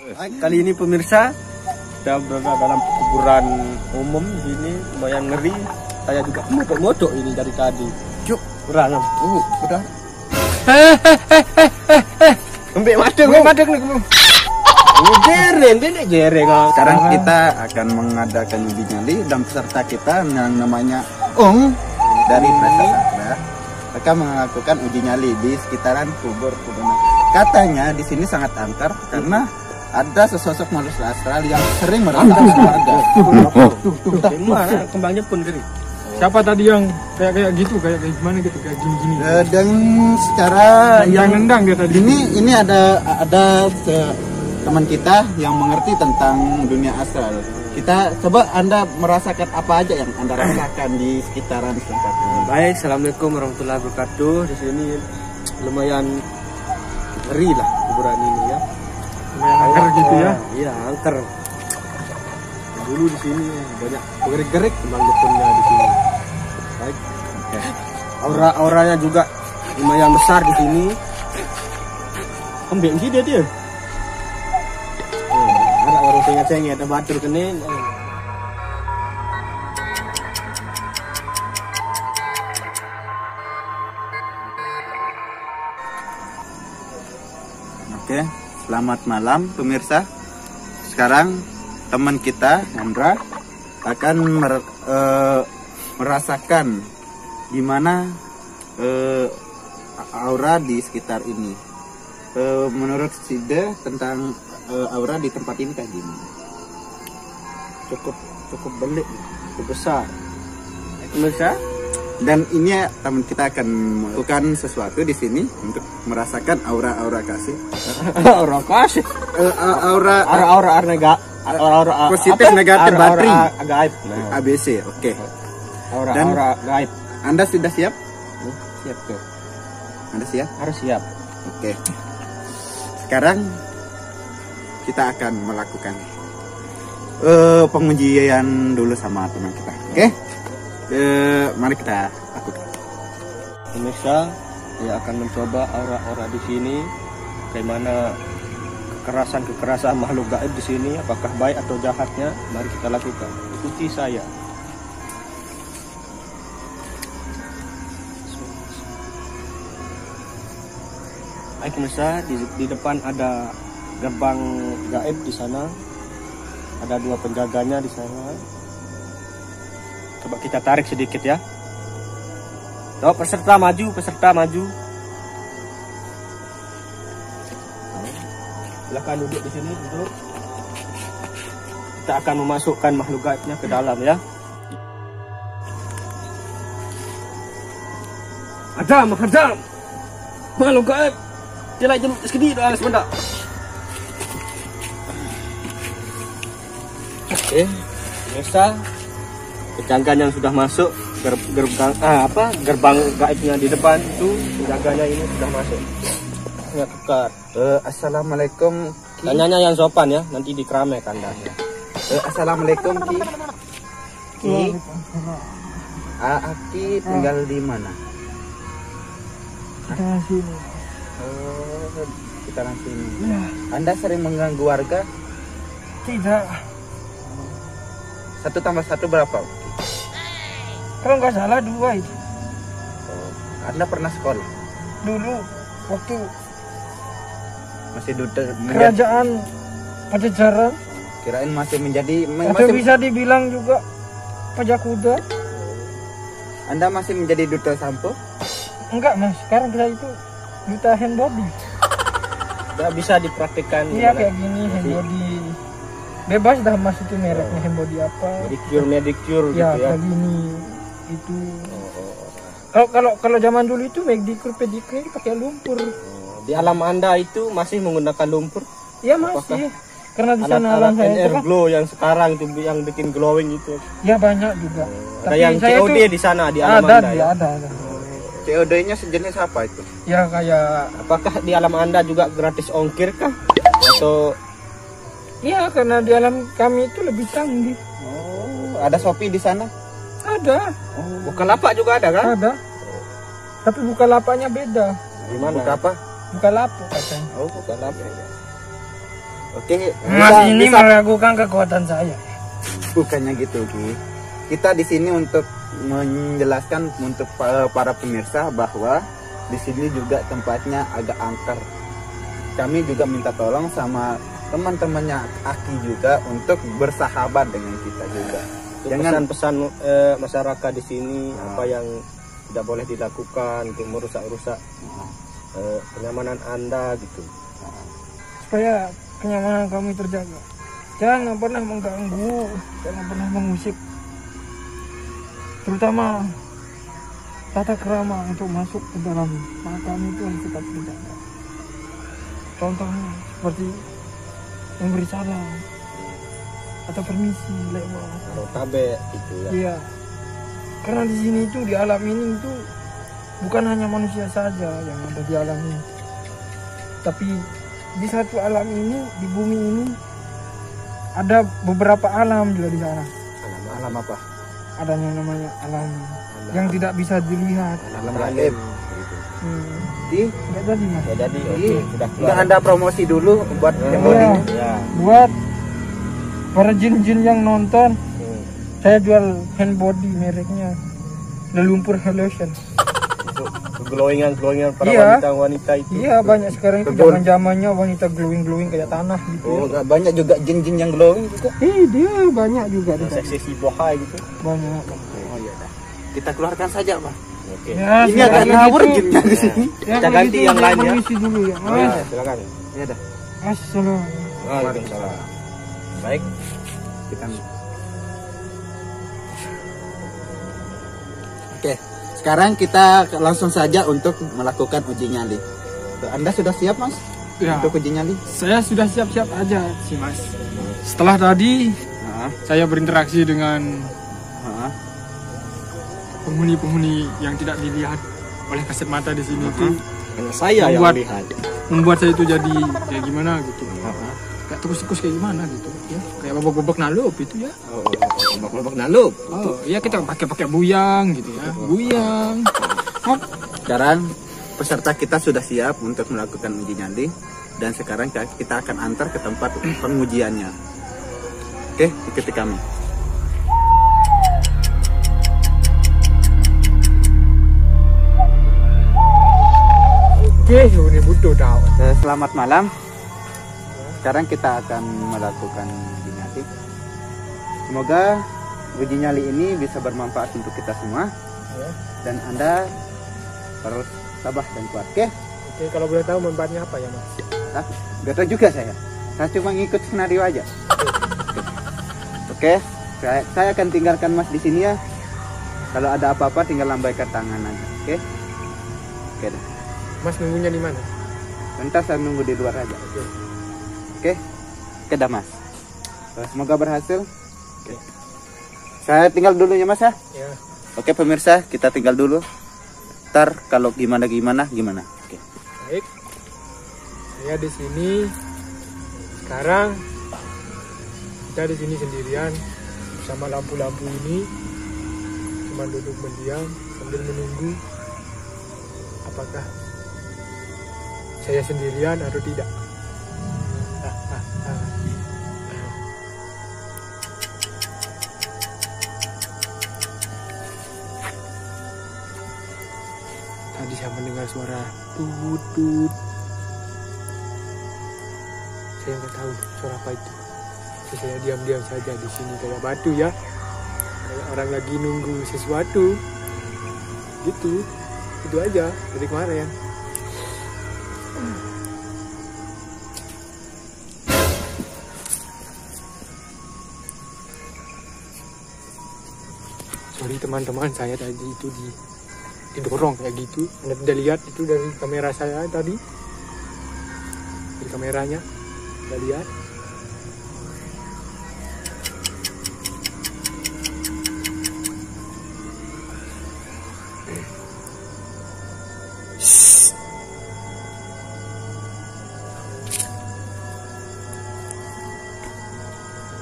Kali ini pemirsa kita berada dalam kuburan umum ini, lumayan ngeri. Saya juga motok-motok ini dari tadi. Cuk, kurang. Udah. Ambek madeng nih. Jereng. Sekarang kita akan mengadakan uji nyali dan peserta kita yang namanya dari Prasasatra akan melakukan uji nyali di sekitaran kubur kuburan. Katanya di sini sangat angker karena ada sesosok makhluk astral yang sering merantau keluarga. Mana kembangnya pun geri. Siapa tadi yang kayak gitu, kayak gimana gitu, kayak gini? Dan secara yang nendang dia tadi. Ini ada teman kita yang mengerti tentang dunia astral. Kita coba Anda merasakan apa aja yang Anda rasakan di sekitaran tempat ini. Baik, assalamualaikum warahmatullahi wabarakatuh. Di sini lumayan ngeri lah kuburan ini ya. Angker gitu ya? Iya, angker. Dulu di sini banyak gerik-gerik kembang jepunnya di sini. Baik. Auranya juga lumayan besar di sini. Kembang dia. Ada orang cengeng-cengeng, ada batur kene. Oke, selamat malam pemirsa. Sekarang teman kita Hendra akan merasakan gimana aura di sekitar ini. Menurut Side tentang aura di tempat ini kayak gimana? Cukup belik, cukup besar. Pemirsa, dan ini teman kita akan melakukan sesuatu di sini untuk merasakan aura kasih. aura kasih. Aura positif negatif bateri. Gaib. ABC, oke. Aura gaib. Anda sudah siap? Siap tuh. Anda siap? Harus siap. Oke. Sekarang kita akan melakukan pengujian dulu sama teman kita. Oke? Mari kita lakukan. Pemirsa, saya akan mencoba aura-aura di sini. Bagaimana kekerasan makhluk gaib di sini, apakah baik atau jahatnya? Mari kita lakukan. Ikuti saya. Baik pemirsa, di depan ada gerbang gaib di sana. Ada 2 penjaganya di sana. Coba kita tarik sedikit ya. Coba peserta maju. Silakan duduk di sini, duduk. Kita akan memasukkan makhluk gaibnya ke dalam ya. Hadam. Makhluk gaib. Dia jam sekedi dah sebentar. Oke, biasa penjagaan yang sudah masuk gerbang gaibnya di depan itu, penjaganya ini sudah masuk. Ya, tukar. Assalamualaikum. Tanyanya yang sopan ya, nanti dikeramai kandang. Assalamualaikum Ki. Aki tinggal di mana? Kita sini. Ya. Anda sering mengganggu warga? Tidak. 1 tambah 1 berapa? Kalau nggak salah 2 itu. Anda pernah sekolah? Dulu waktu masih duta kerajaan Pajajaran. Kirain masih menjadi atau bisa dibilang juga pajak kuda. Anda masih menjadi duta sampo? Enggak mas, sekarang kita itu duta hand body. Nggak bisa dipraktikkan. Iya kayak gini hand body. Bebas dah mas itu mereknya hand body apa. Medicure ya, gitu ya. Kayak gini itu. Kalau zaman dulu itu pedicure pakai lumpur. Di alam Anda itu masih menggunakan lumpur? Iya masih. Karena di sana alam saya itu kan glow yang sekarang itu yang bikin glowing itu. Ya banyak juga. Ada yang COD di sana di alam Anda ya? Ada. COD-nya sejenis apa itu? Ya kayak apakah di alam Anda juga gratis ongkir kah? Atau iya, karena di alam kami itu lebih canggih. Ada Shopee di sana? Ada. Bukalapak juga ada kan? Ada. Tapi Bukalapaknya beda. Gimana? Buka apa? Bukalapak katanya. Bukalapak ya. Oke, Mas ini meragukan kekuatan saya. bukannya gitu, Ki. Kita di sini untuk menjelaskan untuk para pemirsa bahwa di sini juga tempatnya agak angker. Kami juga minta tolong sama teman-temannya Aki juga untuk bersahabat dengan kita juga. Jangan Pesan-pesan masyarakat di sini apa yang tidak boleh dilakukan untuk merusak-rusak kenyamanan Anda gitu. Supaya kenyamanan kami terjaga. Jangan pernah mengganggu, jangan pernah mengusik. Terutama tata kerama untuk masuk ke dalam makam itu harus tetap dijaga. Contohnya seperti memberi salam atau permisi lewat. Atau tabe gitu ya. Iya. Karena di sini itu di alam ini itu bukan hanya manusia saja yang ada di alam ini. Tapi di satu alam ini, di bumi ini ada beberapa alam juga di sana. alam apa? Ada yang namanya alam yang tidak bisa dilihat. Alam gaib. Gitu. Enggak jadi mas. Ya jadi oke, sudah keluar. Enggak Anda promosi dulu buat yang Iya. ini. Ya. Buat para jin-jin yang nonton, saya jual hand body mereknya The Lumpur Hallution. Glowingan para Iya. wanita itu. Iya banyak sekarang itu zaman-zamannya wanita glowing kayak tanah gitu. Oh, banyak juga jin-jin yang glowing juga. Dia banyak juga di sana. Seksi bohai gitu. Banyak. Oh iya dah. Kita keluarkan saja, Pak. Oke. Ya, Ini agak kalau ngawur gitu- jinnya di sini. Ya, Kita kalau ganti gitu yang saya lain ya. permisi dulu ya. Ya, silakan. Ya dah. Assalamualaikum. Waalaikumsalam. Baik. Kita Oke, sekarang kita langsung saja untuk melakukan uji nyali. Anda sudah siap, Mas? Ya, Untuk uji nyali? saya sudah siap-siap aja sih mas. Setelah tadi Heeh. saya berinteraksi dengan Heeh. penghuni-penghuni yang tidak dilihat oleh kasat mata di sini itu Hanya saya yang Membuat- melihat. membuat saya itu jadi kayak gimana gitu. Heeh. Kayak tikus-tikus kayak gimana gitu ya. Kayak babak-babak nalup itu ya. Babak nalup. Oh, iya kita pakai buyang gitu ya. Buyang. Sekarang peserta kita sudah siap untuk melakukan uji nyali dan sekarang kita akan antar ke tempat pengujiannya. Oke, ikuti kami. Oke, ini butuh tahu. Selamat malam. Sekarang kita akan melakukan uji nyali. Semoga uji nyali ini bisa bermanfaat untuk kita semua. Dan Anda harus tabah dan kuat. Oke? Oke, kalau boleh tahu manfaatnya apa ya, Mas? Nah, gak tahu juga saya. Saya cuma ngikut skenario aja. Oke, saya akan tinggalkan Mas di sini ya. Kalau ada apa-apa tinggal lambaikan tangan aja. Oke? Oke dah. Mas nunggunya di mana? Bentar saya nunggu di luar aja. Oke? Oke dah Mas. Semoga berhasil. Oke. Saya tinggal dulu ya Mas ya. Ya. Oke pemirsa, kita tinggal dulu. Ntar kalau gimana. Oke. Baik. Saya di sini sekarang kita di sini sendirian bersama lampu-lampu ini, cuma duduk mendiam sambil menunggu apakah saya sendirian atau tidak. Tadi saya mendengar suara tut. Saya nggak tahu suara apa itu. Jadi saya diam-diam saja di sini kayak batu ya. Kayak orang lagi nunggu sesuatu. Gitu. Itu aja dari kemarin. Sorry teman-teman, saya tadi itu didorong kayak gitu. Anda tidak lihat itu dari kamera saya tadi. Dari kameranya tidak lihat.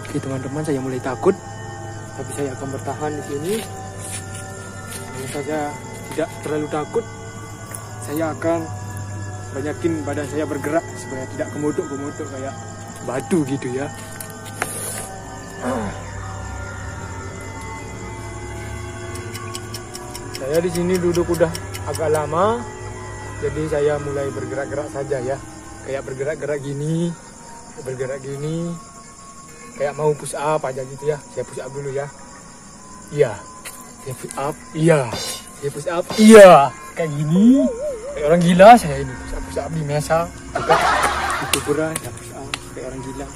Oke teman-teman, saya mulai takut, tapi saya akan bertahan di sini. Kalau saja tidak terlalu takut, saya akan banyakin badan saya bergerak supaya tidak kemotok kayak batu gitu ya. Saya di sini duduk udah agak lama, jadi saya mulai bergerak-gerak saja ya. Kayak bergerak-gerak gini, kayak mau push up aja gitu ya. Saya push up dulu ya. Iya, saya push up. Iya, saya push up. Iya, kayak gini. Kayak orang gila saya ini push up di mesa. Di kuburan, saya push up kayak orang gila.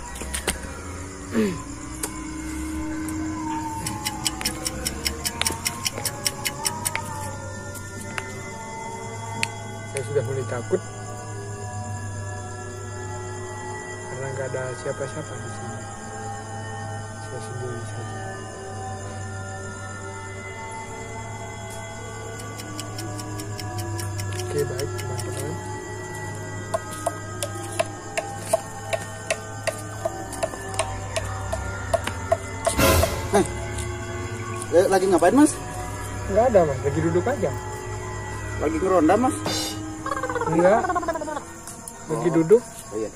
Saya sudah mulai takut karena nggak ada siapa-siapa di sini. Saya sendiri saja. Oke, baik teman-teman. Lagi ngapain mas? Nggak ada mas, lagi duduk aja. Lagi ngeronda mas? Enggak, lagi duduk. Oh iya.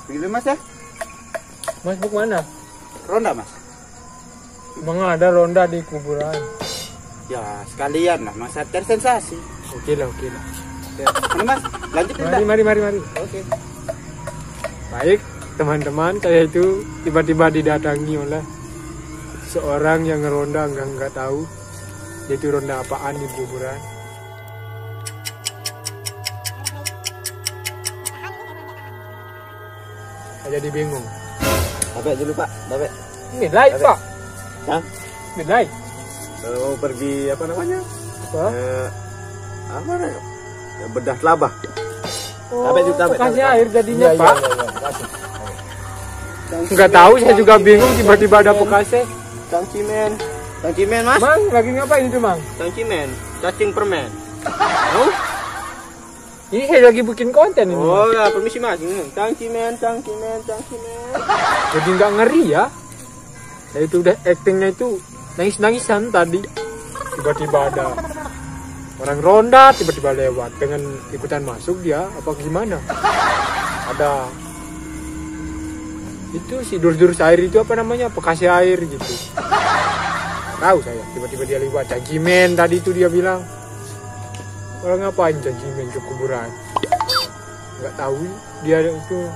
Begini mas ya? Mas buk mana? Ronda mas? Emang ada ronda di kuburan? Ya sekalian lah mas, tersensasi. Oke lah. Ya. Mana mas? Lanjut udah. Mari. Oke. Baik teman-teman, saya itu tiba-tiba didatangi oleh seorang yang ngeronda nggak tahu itu ronda apaan di kuburan. Saya jadi bingung. Bapak dulu Pak, Bapak. Ini light Pak. Hah? Ini light. Mau pergi apa namanya? Apa? Apa namanya? Bedah telabah. Oh, Bapak. kasih air jadinya Iya, Pak. Nggak tahu, saya juga bingung tiba-tiba ada bekasnya. Cangcimen mas. Mang, lagi ngapain itu Mang? Cangcimen, cacing permen. Oh, Ini saya lagi bikin konten ini. oh ya, permisi mas. Cangcimen. Jadi nggak ngeri ya. Saya itu udah actingnya itu nangis-nangisan tadi. Tiba-tiba ada orang ronda, tiba-tiba lewat dengan ikutan masuk dia, apa gimana? Ada itu si jurus air itu apa namanya, bekasnya air gitu. Tahu saya, tiba-tiba dia lewat. Cangcimen tadi itu dia bilang. Orang ngapain cangcimen ke kuburan? Nggak tahu dia itu.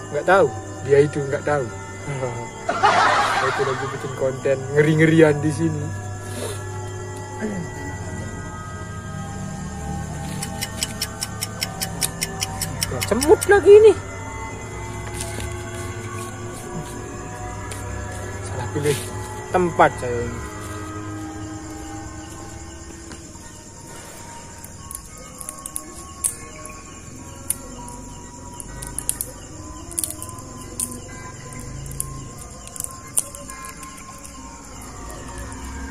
Nggak tahu dia itu nggak tahu. Saya itu lagi bikin konten ngeri-ngerian di sini. Ya, cemut lagi nih. Salah pilih tempat saya ini.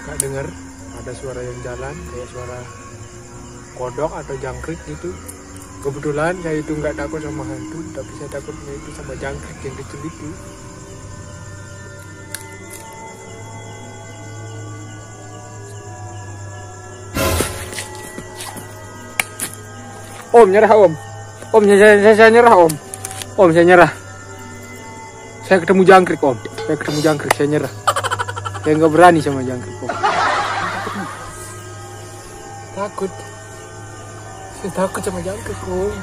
Gak dengar ada suara yang jalan kayak suara kodok atau jangkrik gitu. Kebetulan saya itu nggak takut sama hantu, tapi saya takutnya itu sama jangkrik yang kecil itu. Om nyerah om, saya nyerah om, saya nyerah. Saya ketemu jangkrik om, saya nyerah. Saya nggak berani sama jangkrik om. Takut. Saya takut sama jangkrik om.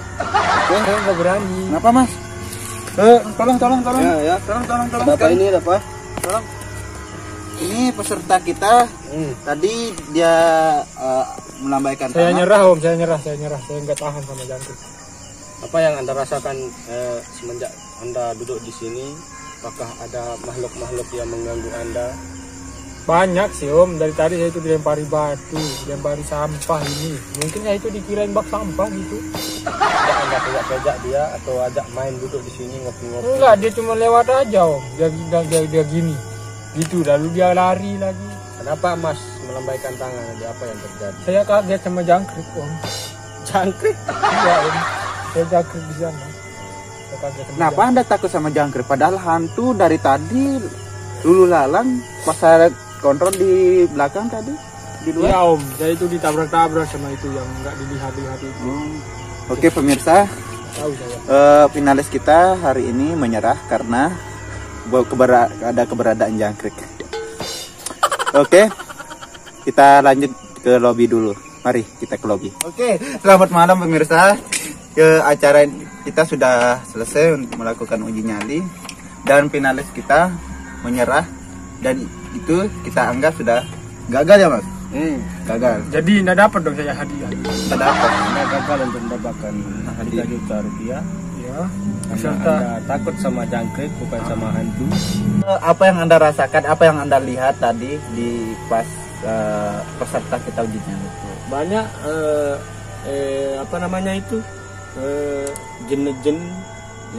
Saya nggak berani. Kenapa mas? Tolong. Ya. Tolong. Bapak ini apa? Tolong. Ini peserta kita. Tadi dia melambaikan Saya tangan. nyerah om, saya nyerah. Saya nggak tahan sama jangkrik. Apa yang Anda rasakan semenjak Anda duduk di sini? Apakah ada makhluk-makhluk yang mengganggu Anda? Banyak sih om, dari tadi saya itu dilempari batu, dilempari sampah ini. Mungkin saya itu dikirain bak sampah gitu. Anda kejak-kejak dia atau ajak main duduk di sini ngopi-ngopi? Enggak, dia cuma lewat aja om. Dia gini, gitu. Lalu dia lari lagi. Kenapa Mas melambaikan tangan? Ada apa yang terjadi? Saya kaget sama jangkrik om. Jangkrik? Iya om, saya jangkrik di sana. Saya kaget sama Kenapa anda takut sama jangkrik? Padahal hantu dari tadi lulu lalang pas saya kontrol di belakang tadi di luar. Iya om, saya itu ditabrak-tabrak sama itu yang nggak dilihat-lihat itu. Oke pemirsa, Tahu saya. Finalis kita hari ini menyerah karena ada keberadaan jangkrik. Oke, kita lanjut ke lobby dulu. Mari kita ke lobby. Oke, selamat malam pemirsa. Acara kita sudah selesai untuk melakukan uji nyali dan finalis kita menyerah dan itu kita anggap sudah gagal ya Mas. Gagal. Jadi nggak dapat dong saya hadiah. Tidak dapat. Anda gagal untuk mendapatkan 3 juta rupiah. Ya. Karena Anda takut sama jangkrik bukan sama hantu. Apa yang Anda rasakan, apa yang Anda lihat tadi di pas peserta kita uji nyali itu? Banyak apa namanya itu jin-jin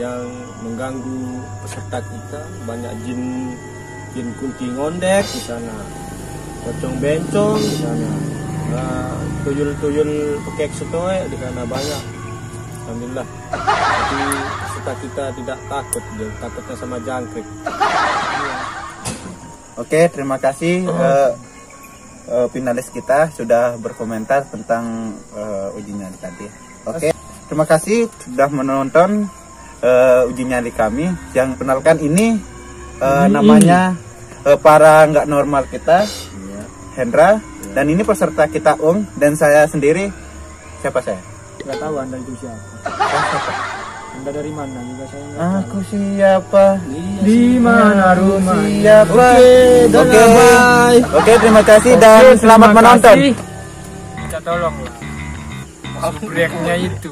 yang mengganggu peserta kita. Banyak jin kunti ngondek di sana, pocong bencong di sana, tuyul pekek setoe di sana banyak. Alhamdulillah. Tapi peserta kita tidak takut, dia takutnya sama jangkrik. Oke, terima kasih finalis kita sudah berkomentar tentang uji nyali tadi. Oke, terima kasih sudah menonton uji nyali kami. Yang kenalkan ini namanya para nggak normal kita, Hendra, dan ini peserta kita dan saya sendiri. Siapa saya? Nggak tahu Anda itu siapa. Anda dari mana juga saya nggak tahu. Aku siapa? Di mana rumah? Siapa? Oke, bye. Oke, terima kasih dan selamat menonton. Minta tolong lah. Subreknya itu.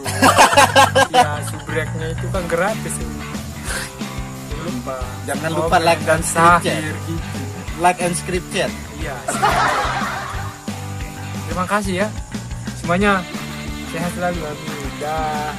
Ya, subreknya itu kan gratis. Lupa. Jangan lupa like dan subscribe. Like and subscribe. Iya. Terima kasih ya. Semuanya sehat selalu. Dah.